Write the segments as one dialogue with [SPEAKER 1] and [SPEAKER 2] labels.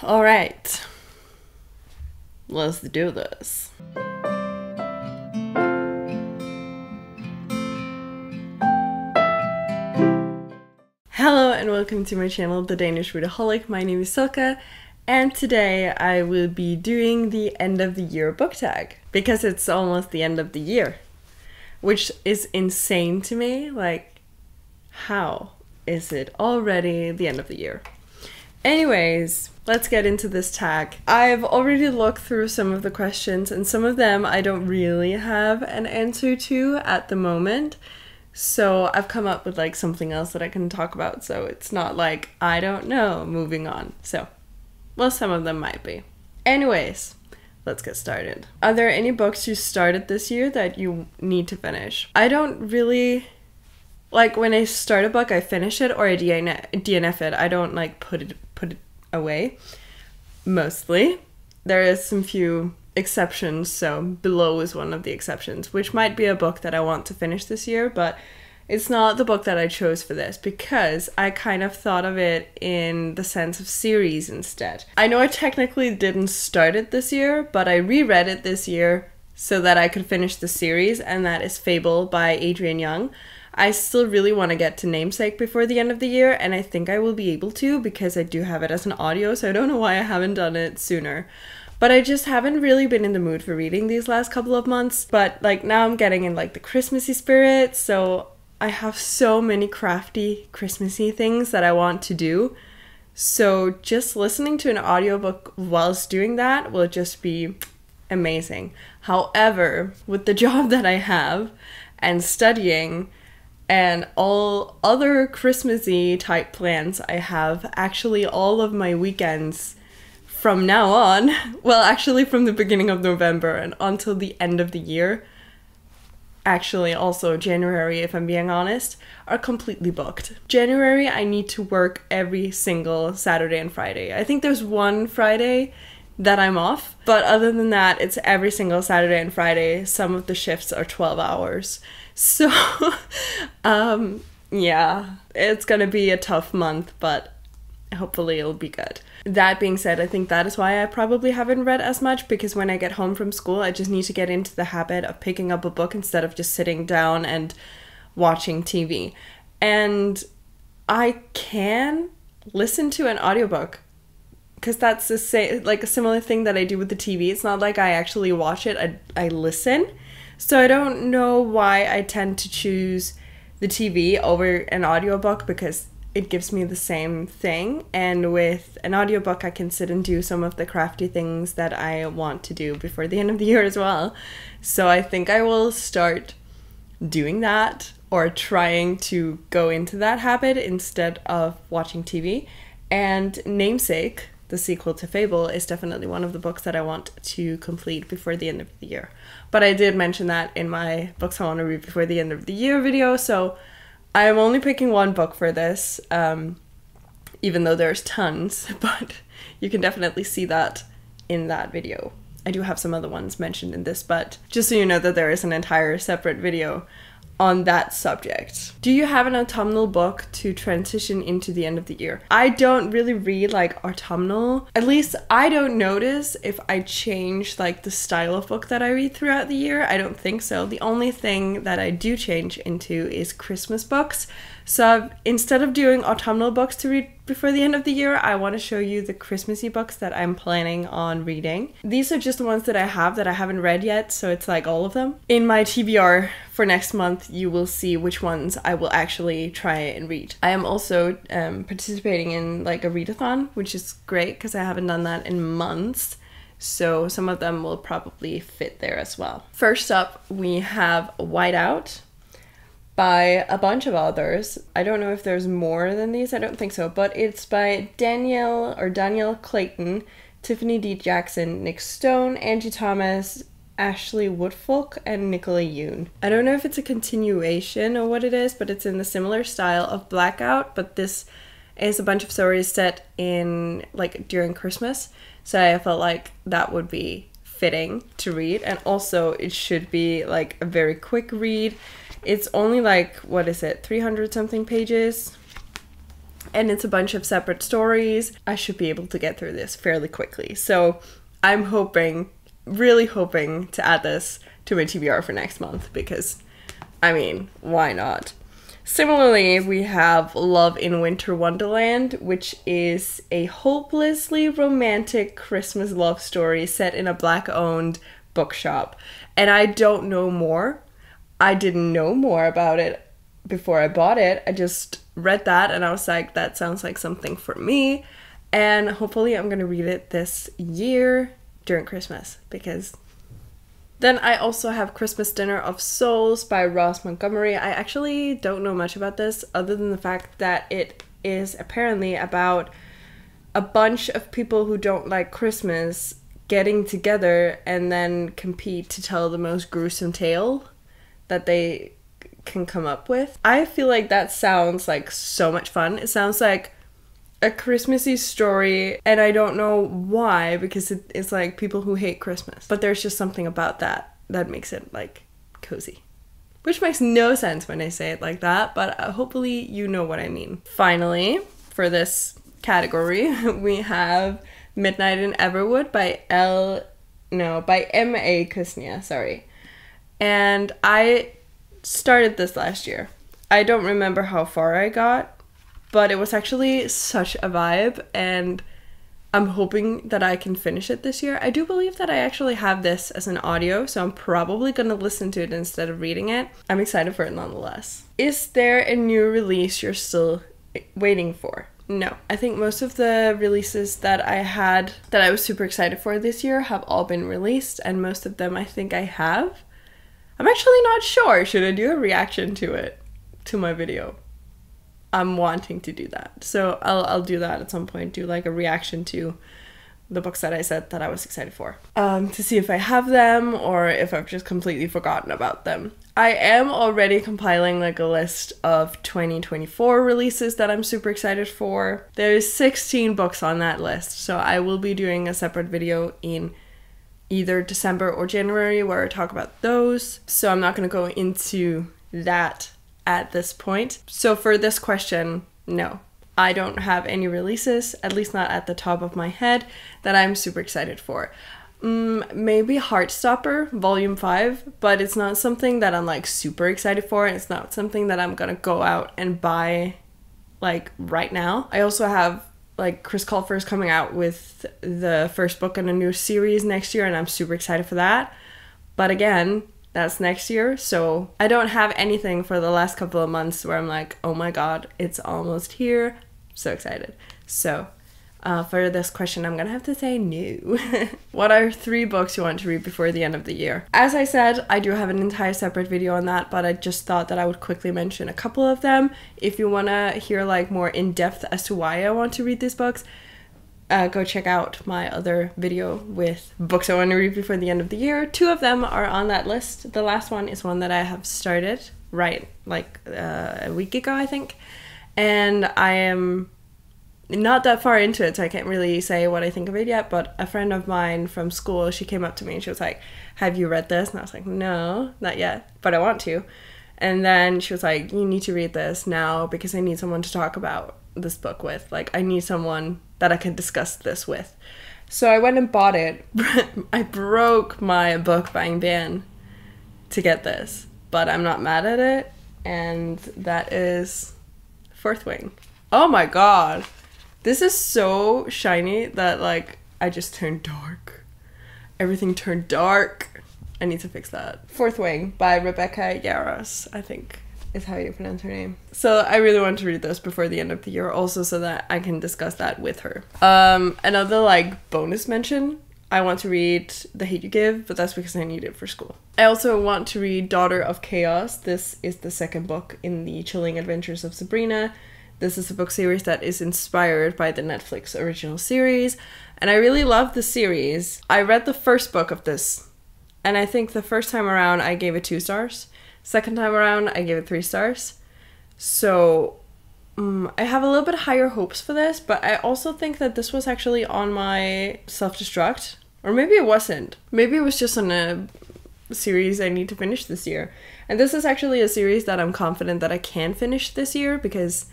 [SPEAKER 1] All right, let's do this. Hello and welcome to my channel, The Danish Readaholic. My name is Silke, and today I will be doing the end of the year book tag because it's almost the end of the year, which is insane to me. Like, how is it already the end of the year? Anyways, let's get into this tag. I've already looked through some of the questions, and some of them I don't really have an answer to at the moment. So I've come up with like something else that I can talk about, so it's not like I don't know, moving on. So, well, some of them might be. Anyways, let's get started. Are there any books you started this year that you need to finish? I don't really, like, when I start a book, I finish it or I DNF it. I don't like put it away, mostly. There is some few exceptions, so Below is one of the exceptions, which might be a book that I want to finish this year, but it's not the book that I chose for this because I kind of thought of it in the sense of series instead. I know I technically didn't start it this year, but I reread it this year so that I could finish the series, and that is Fable by Adrian Young. I still really want to get to Namesake before the end of the year, and I think I will be able to because I do have it as an audio, so I don't know why I haven't done it sooner. But I just haven't really been in the mood for reading these last couple of months. But like now I'm getting in like the Christmassy spirit, so I have so many crafty Christmassy things that I want to do. So just listening to an audiobook whilst doing that will just be amazing. However, with the job that I have and studying and all other Christmassy type plans I have, actually all of my weekends from now on, well, actually from the beginning of November and until the end of the year, actually also January if I'm being honest, are completely booked. January I need to work every single Saturday and Friday. I think there's one Friday that I'm off, but other than that it's every single Saturday and Friday. Some of the shifts are 12 hours. So yeah, it's gonna be a tough month, but hopefully it'll be good. That being said, I think that is why I probably haven't read as much, because when I get home from school, I just need to get into the habit of picking up a book instead of just sitting down and watching TV. And I can listen to an audiobook because that's the same, like a similar thing that I do with the TV. It's not like I actually watch it, I listen. So I don't know why I tend to choose the TV over an audiobook, because it gives me the same thing. And with an audiobook I can sit and do some of the crafty things that I want to do before the end of the year as well. So I think I will start doing that, or trying to go into that habit instead of watching TV. And Namesake, the sequel to Fable, is definitely one of the books that I want to complete before the end of the year. But I did mention that in my books I want to read before the end of the year video, so I am only picking one book for this, even though there's tons, but you can definitely see that in that video. I do have some other ones mentioned in this, but just so you know that there is an entire separate video on that subject. Do you have an autumnal book to transition into the end of the year? I don't really read like autumnal. At least I don't notice if I change like the style of book that I read throughout the year. I don't think so. The only thing that I do change into is Christmas books. So instead of doing autumnal books to read before the end of the year, I want to show you the Christmassy books that I'm planning on reading. These are just the ones that I have that I haven't read yet, so it's like all of them. In my TBR for next month, you will see which ones I will actually try and read. I am also participating in like a readathon, which is great because I haven't done that in months. So some of them will probably fit there as well. First up, we have Whiteout by a bunch of authors. I don't know if there's more than these, I don't think so, but it's by Danielle Clayton, Tiffany D. Jackson, Nick Stone, Angie Thomas, Ashley Woodfolk, and Nicola Yoon. I don't know if it's a continuation or what it is, but it's in the similar style of Blackout, but this is a bunch of stories set in like during Christmas, so I felt like that would be fitting to read, and also it should be like a very quick read. It's only like, what is it, 300 something pages, and it's a bunch of separate stories. I should be able to get through this fairly quickly. So I'm hoping, really hoping to add this to my TBR for next month because, I mean, why not? Similarly, we have Love in Winter Wonderland, which is a hopelessly romantic Christmas love story set in a Black-owned bookshop. And I don't know more. I didn't know more about it before I bought it. I just read that and I was like, that sounds like something for me. And hopefully I'm going to read it this year during Christmas because... Then I also have Christmas Dinner of Souls by Ross Montgomery. I actually don't know much about this other than the fact that it is apparently about a bunch of people who don't like Christmas getting together and then compete to tell the most gruesome tale that they can come up with. I feel like that sounds like so much fun. It sounds like a Christmassy story, and I don't know why, because it's like people who hate Christmas. But there's just something about that makes it like cozy. Which makes no sense when I say it like that, but hopefully you know what I mean. Finally, for this category, we have Midnight in Everwood by M.A. Kusnia, sorry. And I started this last year. I don't remember how far I got, but it was actually such a vibe, and I'm hoping that I can finish it this year. I do believe that I actually have this as an audio, so I'm probably going to listen to it instead of reading it. I'm excited for it nonetheless. Is there a new release you're still waiting for? No. I think most of the releases that I had that I was super excited for this year have all been released, and most of them I think I have. I'm actually not sure. Should I do a reaction to it, to my video? I'm wanting to do that. So I'll do that at some point, do like a reaction to the books that I said that I was excited for. To see if I have them or if I've just completely forgotten about them. I am already compiling like a list of 2024 releases that I'm super excited for. There's 16 books on that list, so I will be doing a separate video in either December or January where I talk about those. So I'm not going to go into that at this point. So for this question, no. I don't have any releases, at least not at the top of my head, that I'm super excited for. Maybe Heartstopper Volume 5, but it's not something that I'm like super excited for, and it's not something that I'm gonna go out and buy like right now. I also have like Chris Colfer's coming out with the first book in a new series next year, and I'm super excited for that. But again, that's next year, so I don't have anything for the last couple of months where I'm like, oh my god, it's almost here. So excited. So for this question, I'm gonna have to say no. What are 3 books you want to read before the end of the year? As I said, I do have an entire separate video on that, but I just thought that I would quickly mention a couple of them. If you want to hear like more in depth as to why I want to read these books, go check out my other video with books I want to read before the end of the year. 2 of them are on that list. The last one is one that I have started a week ago, I think. And I am not that far into it, so I can't really say what I think of it yet, but a friend of mine from school, she came up to me and she was like, have you read this? And I was like, no, not yet, but I want to. And then she was like, you need to read this now because I need someone to talk about this book with. Like, I need someone that I can discuss this with. So I went and bought it. I broke my book buying ban to get this, but I'm not mad at it, and that is Fourth Wing. Oh my god. This is so shiny that like I just turned dark. Everything turned dark. I need to fix that. Fourth Wing by Rebecca Yarros, I think is how you pronounce her name. So I really want to read this before the end of the year, also so that I can discuss that with her. Another like bonus mention, I want to read The Hate You Give, but that's because I need it for school. I also want to read Daughter of Chaos. This is the second book in the Chilling Adventures of Sabrina. This is a book series that is inspired by the Netflix original series, and I really love the series. I read the first book of this, and I think the first time around I gave it 2 stars. Second time around I gave it 3 stars. So I have a little bit higher hopes for this, but I also think that this was actually on my self-destruct. Or maybe it wasn't. Maybe it was just on a series I need to finish this year. And this is actually a series that I'm confident that I can finish this year because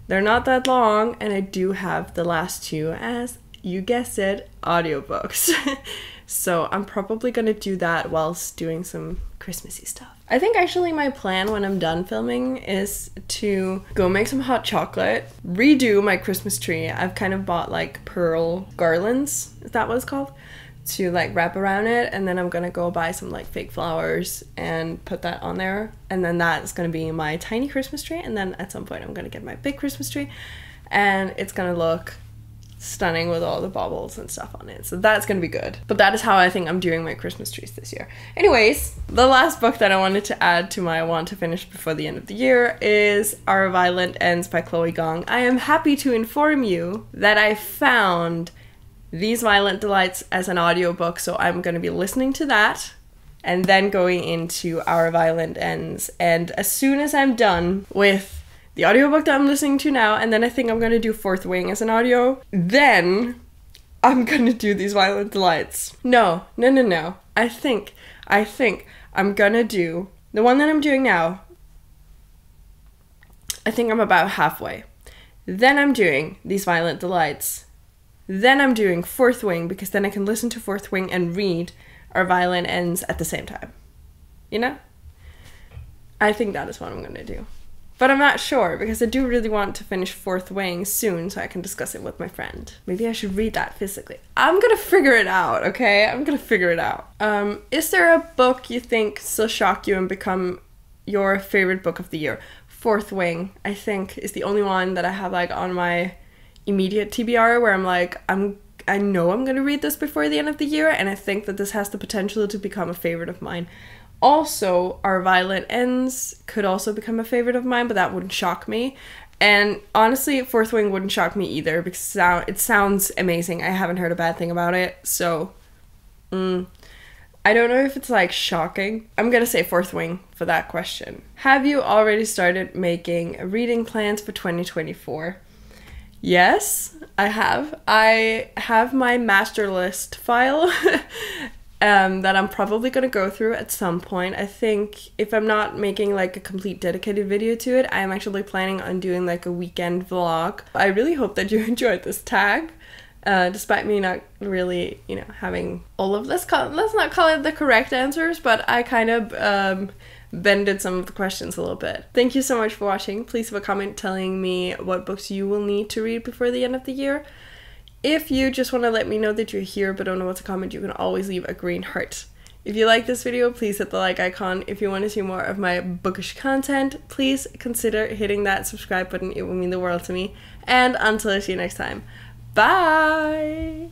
[SPEAKER 1] They're not that long, and I do have the last two, as you guessed it, audiobooks. So I'm probably gonna do that whilst doing some Christmassy stuff. I think actually my plan when I'm done filming is to go make some hot chocolate, redo my Christmas tree. I've kind of bought like pearl garlands, is that what it's called? To like wrap around it, and then I'm gonna go buy some like fake flowers and put that on there, and then that's gonna be my tiny Christmas tree, and then at some point I'm gonna get my big Christmas tree, and it's gonna look stunning with all the baubles and stuff on it. So that's gonna be good. But that is how I think I'm doing my Christmas trees this year. Anyways, the last book that I wanted to add to my want to finish before the end of the year is Our Violent Ends by Chloe Gong. I am happy to inform you that I found These Violent Delights as an audiobook, so I'm gonna be listening to that and then going into Our Violent Ends. And as soon as I'm done with the audiobook that I'm listening to now, and then I think I'm gonna do Fourth Wing as an audio, then I'm gonna do These Violent Delights. No. I think I'm gonna do the one that I'm doing now. I think I'm about halfway. Then I'm doing These Violent Delights. Then I'm doing Fourth Wing, because then I can listen to Fourth Wing and read Our Violent Ends at the same time. You know? I think that is what I'm gonna do. But I'm not sure, because I do really want to finish Fourth Wing soon so I can discuss it with my friend. Maybe I should read that physically. I'm gonna figure it out, okay? I'm gonna figure it out. Is there a book you think still shock you and become your favorite book of the year? Fourth Wing, I think, is the only one that I have like on my immediate TBR where I'm like, I know I'm gonna read this before the end of the year, and I think that this has the potential to become a favorite of mine. Also, Our Violent Ends could also become a favorite of mine, but that wouldn't shock me. And honestly, Fourth Wing wouldn't shock me either, because it sounds amazing. I haven't heard a bad thing about it, so I don't know if it's like shocking. I'm gonna say Fourth Wing for that question. Have you already started making reading plans for 2024? Yes, I have. I have my master list file that I'm probably gonna go through at some point. I think if I'm not making like a complete dedicated video to it, I'm actually planning on doing like a weekend vlog. I really hope that you enjoyed this tag, despite me not really, you know, having all of this. Let's not call it the correct answers, but I kind of bended some of the questions a little bit. Thank you so much for watching. Please leave a comment telling me what books you will need to read before the end of the year. If you just want to let me know that you're here but don't know what to comment, you can always leave a green heart. If you like this video, please hit the like icon. If you want to see more of my bookish content, please consider hitting that subscribe button. It will mean the world to me. And until I see you next time, bye!